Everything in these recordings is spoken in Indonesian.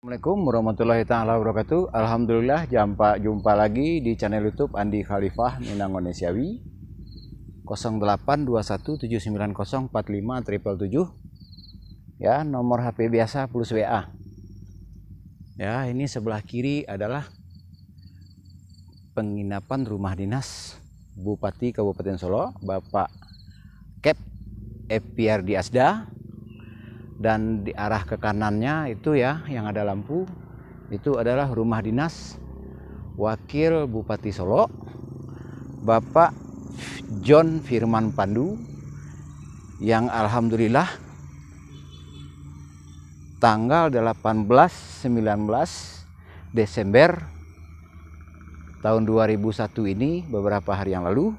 Assalamualaikum warahmatullahi taala wabarakatuh. Alhamdulillah jumpa lagi di channel YouTube Andi Khalifah Minang Onesiawi 082179045777. Ya, nomor HP biasa plus WA. Ya, ini sebelah kiri adalah penginapan rumah dinas Bupati Kabupaten Solo, Bapak Kep Epiardi Asda. Dan di arah ke kanannya itu ya yang ada lampu itu adalah rumah dinas Wakil Bupati Solo, Bapak John Firman Pandu, yang alhamdulillah tanggal 18-19 Desember tahun 2001 ini, beberapa hari yang lalu,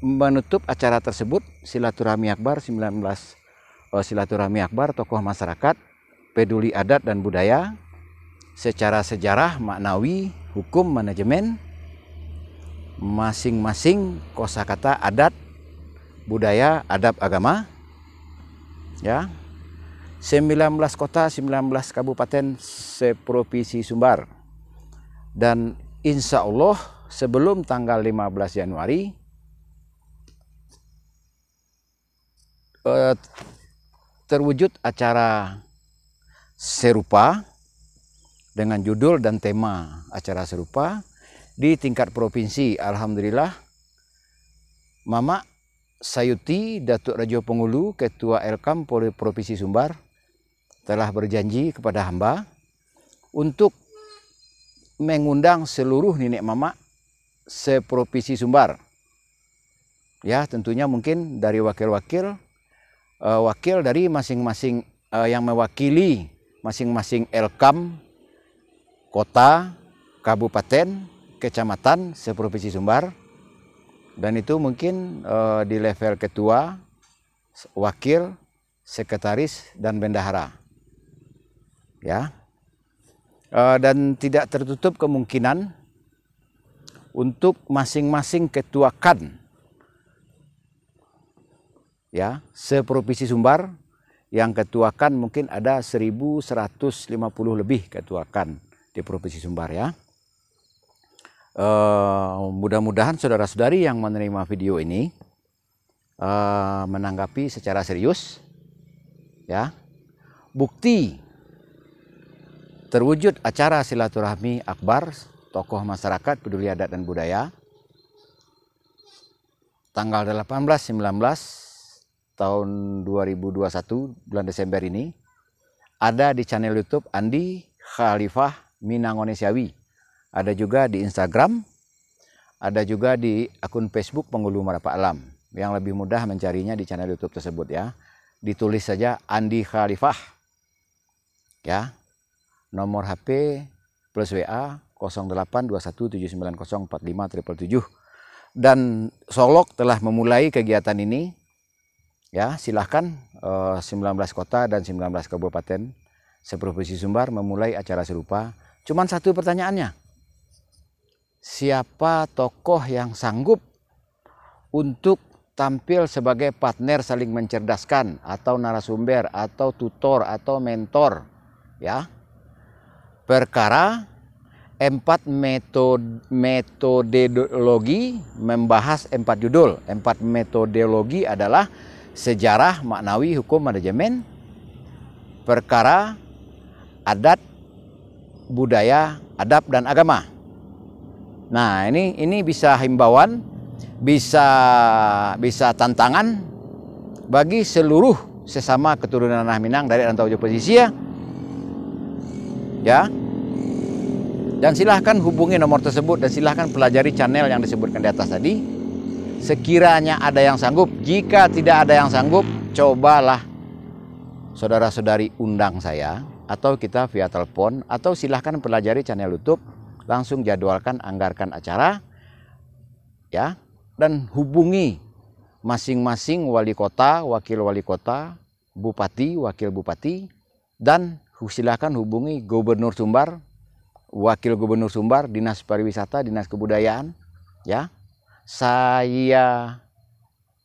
menutup acara tersebut silaturahmi akbar silaturahmi akbar tokoh masyarakat peduli adat dan budaya secara sejarah, maknawi, hukum, manajemen masing-masing kosakata adat, budaya, adab, agama, ya, 19 kota, 19 kabupaten seprovinsi Sumbar. Dan insya Allah sebelum tanggal 15 Januari terwujud acara serupa dengan judul dan tema acara serupa di tingkat provinsi. Alhamdulillah Mama Sayuti Datuk Rajo Pengulu, Ketua Elkam Provinsi Sumbar, telah berjanji kepada hamba untuk mengundang seluruh nenek mama seprovinsi Sumbar. Ya, tentunya mungkin dari wakil dari masing-masing yang mewakili masing-masing Elkam, kota, kabupaten, kecamatan seprovinsi Sumbar, dan itu mungkin di level ketua, wakil, sekretaris, dan bendahara, ya. Dan tidak tertutup kemungkinan untuk masing-masing ketua KAN, ya, seprovinsi Sumbar, yang ketua KAN mungkin ada 1150 lebih ketua KAN di provinsi Sumbar, ya. Mudah-mudahan saudara-saudari yang menerima video ini menanggapi secara serius, ya. Bukti terwujud acara silaturahmi akbar tokoh masyarakat peduli adat dan budaya tanggal 18-19 tahun 2021 bulan Desember ini ada di channel YouTube Andi Khalifah Minang Onesiawi. Ada juga di Instagram, ada juga di akun Facebook Penghulu Merapak Alam. Yang lebih mudah mencarinya di channel YouTube tersebut, ya. Ditulis saja Andi Khalifah, ya. Nomor HP plus WA 082179045777. Dan Solok telah memulai kegiatan ini. Ya, silahkan 19 kota dan 19 kabupaten seprovinsi Sumbar memulai acara serupa. Cuman satu pertanyaannya, siapa tokoh yang sanggup untuk tampil sebagai partner saling mencerdaskan atau narasumber atau tutor atau mentor, ya, perkara 4 metodologi membahas 4 judul. 4 metodologi adalah sejarah, maknawi, hukum, manajemen, perkara, adat, budaya, adab, dan agama. Nah, ini bisa himbauan, bisa tantangan bagi seluruh sesama keturunan tanah Minang dari rantau jauh pesisir, ya. Dan silahkan hubungi nomor tersebut dan silahkan pelajari channel yang disebutkan di atas tadi. Sekiranya ada yang sanggup, jika tidak ada yang sanggup, cobalah saudara-saudari undang saya, atau kita via telepon, atau silahkan pelajari channel YouTube, langsung jadwalkan, anggarkan acara, ya, dan hubungi masing-masing wali kota, wakil wali kota, bupati, wakil bupati, dan silahkan hubungi Gubernur Sumbar, wakil Gubernur Sumbar, Dinas Pariwisata, Dinas Kebudayaan, ya. Saya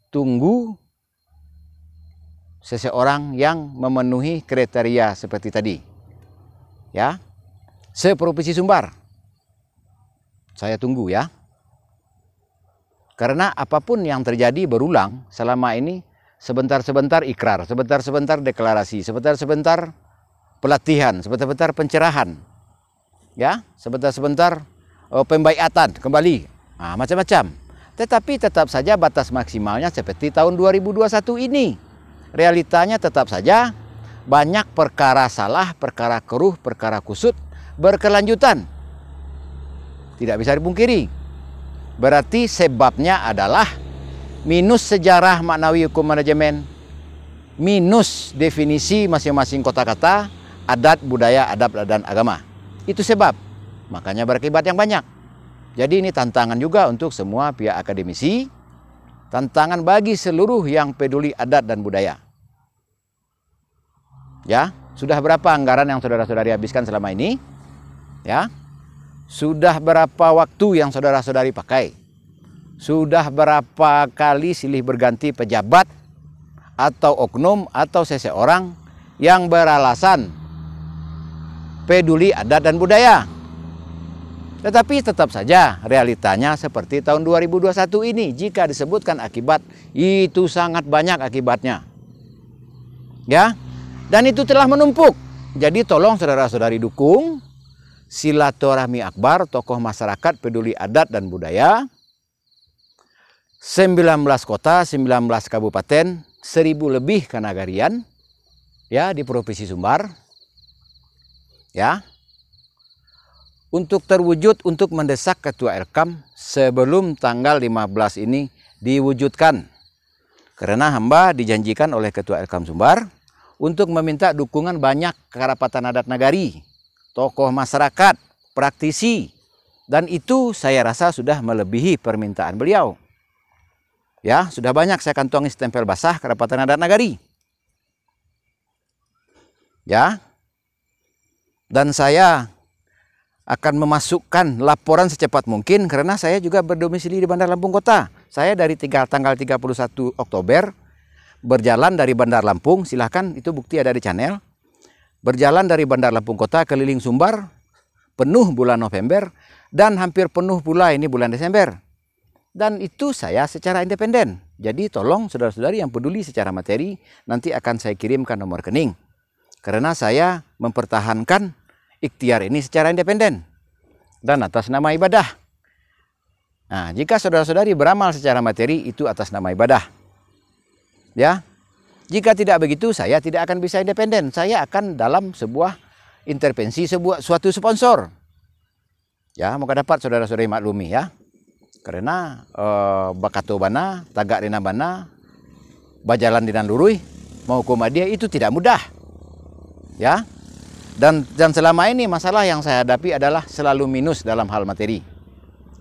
tunggu seseorang yang memenuhi kriteria seperti tadi. Ya. Se-Provinsi Sumbar. Saya tunggu ya. Karena apapun yang terjadi berulang selama ini, sebentar-sebentar ikrar, sebentar-sebentar deklarasi, sebentar-sebentar pelatihan, sebentar-sebentar pencerahan. Ya, sebentar-sebentar pembaiatan kembali. Nah, macam-macam. Tetapi tetap saja batas maksimalnya seperti tahun 2021 ini. Realitanya tetap saja banyak perkara salah, perkara keruh, perkara kusut berkelanjutan. Tidak bisa dipungkiri. Berarti sebabnya adalah minus sejarah maknawi hukum manajemen, minus definisi masing-masing kata-kata, adat, budaya, adab, dan agama. Itu sebab. Makanya berakibat yang banyak. Jadi ini tantangan juga untuk semua pihak akademisi, tantangan bagi seluruh yang peduli adat dan budaya. Ya, sudah berapa anggaran yang saudara-saudari habiskan selama ini? Ya, sudah berapa waktu yang saudara-saudari pakai? Sudah berapa kali silih berganti pejabat atau oknum atau seseorang yang beralasan peduli adat dan budaya? Tetapi tetap saja realitanya seperti tahun 2021 ini. Jika disebutkan akibat, itu sangat banyak akibatnya. Ya, dan itu telah menumpuk. Jadi tolong saudara-saudari dukung silaturahmi akbar tokoh masyarakat peduli adat dan budaya. 19 kota, 19 kabupaten, 1000 lebih kanagarian ya di Provinsi Sumbar. Ya. Untuk terwujud, untuk mendesak Ketua Elkam sebelum tanggal 15 ini diwujudkan. Karena hamba dijanjikan oleh Ketua Elkam Sumbar untuk meminta dukungan banyak kerapatan adat nagari, tokoh masyarakat, praktisi, dan itu saya rasa sudah melebihi permintaan beliau. Ya, sudah banyak saya kantongi stempel basah kerapatan adat nagari. Ya. Dan saya akan memasukkan laporan secepat mungkin karena saya juga berdomisili di Bandar Lampung Kota. Saya dari tanggal 31 Oktober berjalan dari Bandar Lampung, silahkan itu bukti ada di channel. Berjalan dari Bandar Lampung Kota keliling Sumbar, penuh bulan November, dan hampir penuh pula ini bulan Desember. Dan itu saya secara independen. Jadi tolong saudara-saudari yang peduli secara materi, nanti akan saya kirimkan nomor rekening. Karena saya mempertahankan ikhtiar ini secara independen dan atas nama ibadah. Nah, jika saudara-saudari beramal secara materi, itu atas nama ibadah. Ya, jika tidak begitu, saya tidak akan bisa independen. Saya akan dalam sebuah intervensi suatu sponsor. Ya, moga dapat saudara-saudari maklumi ya. Karena bakato bana, tagak dina bana, bajalan dinan lurui, mau hukum dia itu tidak mudah. Ya. Dan selama ini masalah yang saya hadapi adalah selalu minus dalam hal materi.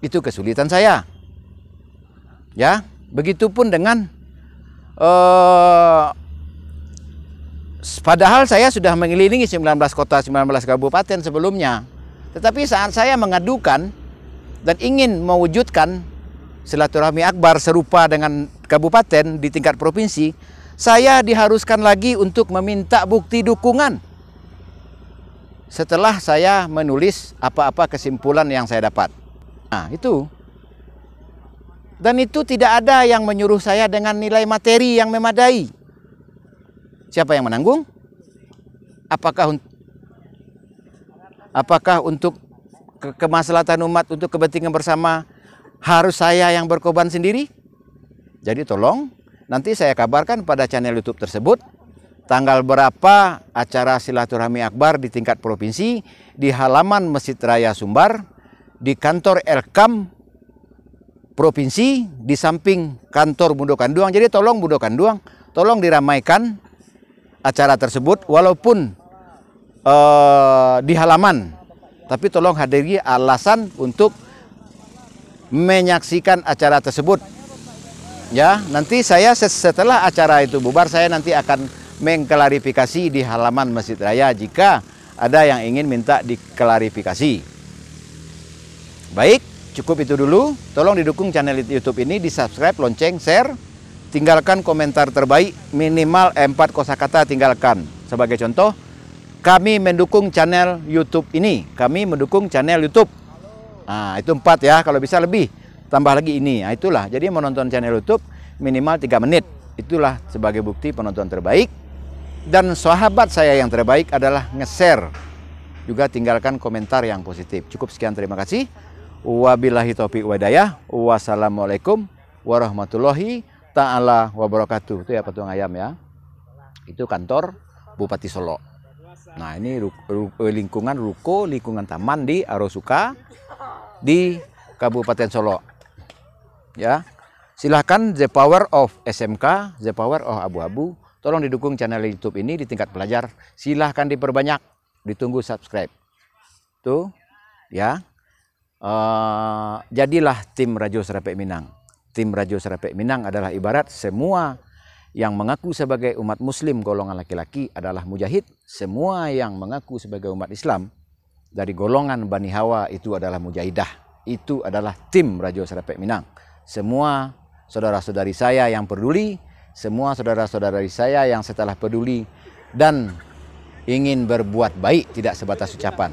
Itu kesulitan saya. Ya, begitupun dengan padahal saya sudah mengelilingi 19 kota, 19 kabupaten sebelumnya. Tetapi saat saya mengadukan dan ingin mewujudkan silaturahmi akbar serupa dengan kabupaten di tingkat provinsi, saya diharuskan lagi untuk meminta bukti dukungan. Setelah saya menulis apa-apa kesimpulan yang saya dapat. Nah, itu. Dan itu tidak ada yang menyuruh saya dengan nilai materi yang memadai. Siapa yang menanggung? Apakah untuk kemaslahatan umat, untuk kepentingan bersama harus saya yang berkorban sendiri? Jadi tolong nanti saya kabarkan pada channel YouTube tersebut tanggal berapa acara silaturahmi akbar di tingkat provinsi di halaman Masjid Raya Sumbar, di kantor Elkam provinsi, di samping kantor Bundo Kanduang. Jadi tolong Bundo Kanduang, tolong diramaikan acara tersebut walaupun di halaman, tapi tolong hadiri alasan untuk menyaksikan acara tersebut. Ya, nanti saya setelah acara itu bubar, saya nanti akan mengklarifikasi di halaman Masjid Raya jika ada yang ingin minta diklarifikasi. Baik, cukup itu dulu. Tolong didukung channel YouTube ini, di subscribe, lonceng, share. tinggalkan komentar terbaik, minimal 4 kosakata tinggalkan. Sebagai contoh, kami mendukung channel YouTube ini, kami mendukung channel YouTube. Nah, itu 4 ya, kalau bisa lebih. Tambah lagi ini, nah, itulah. Jadi menonton channel YouTube minimal 3 menit. Itulah sebagai bukti penonton terbaik. Dan sahabat saya yang terbaik adalah nge-share. Juga tinggalkan komentar yang positif. Cukup sekian, terima kasih. Wabillahi taufiq walhidayah. Wassalamualaikum warahmatullahi ta'ala wabarakatuh. Itu ya patung ayam ya. Itu kantor Bupati Solo. Nah, ini lingkungan ruko, lingkungan taman di Arosuka di Kabupaten Solo. Ya. Silahkan The Power of SMK, The Power of Abu-Abu. Tolong didukung channel YouTube ini di tingkat pelajar. Silahkan diperbanyak, ditunggu subscribe. Tuh, ya. Jadilah tim Radio Serapek Minang. Tim Radio Serapek Minang adalah ibarat semua yang mengaku sebagai umat muslim golongan laki-laki adalah mujahid. Semua yang mengaku sebagai umat Islam dari golongan Bani Hawa itu adalah mujahidah. Itu adalah tim Radio Serapek Minang. Semua saudara-saudari saya yang peduli, semua saudara-saudari saya yang setelah peduli dan ingin berbuat baik, tidak sebatas ucapan.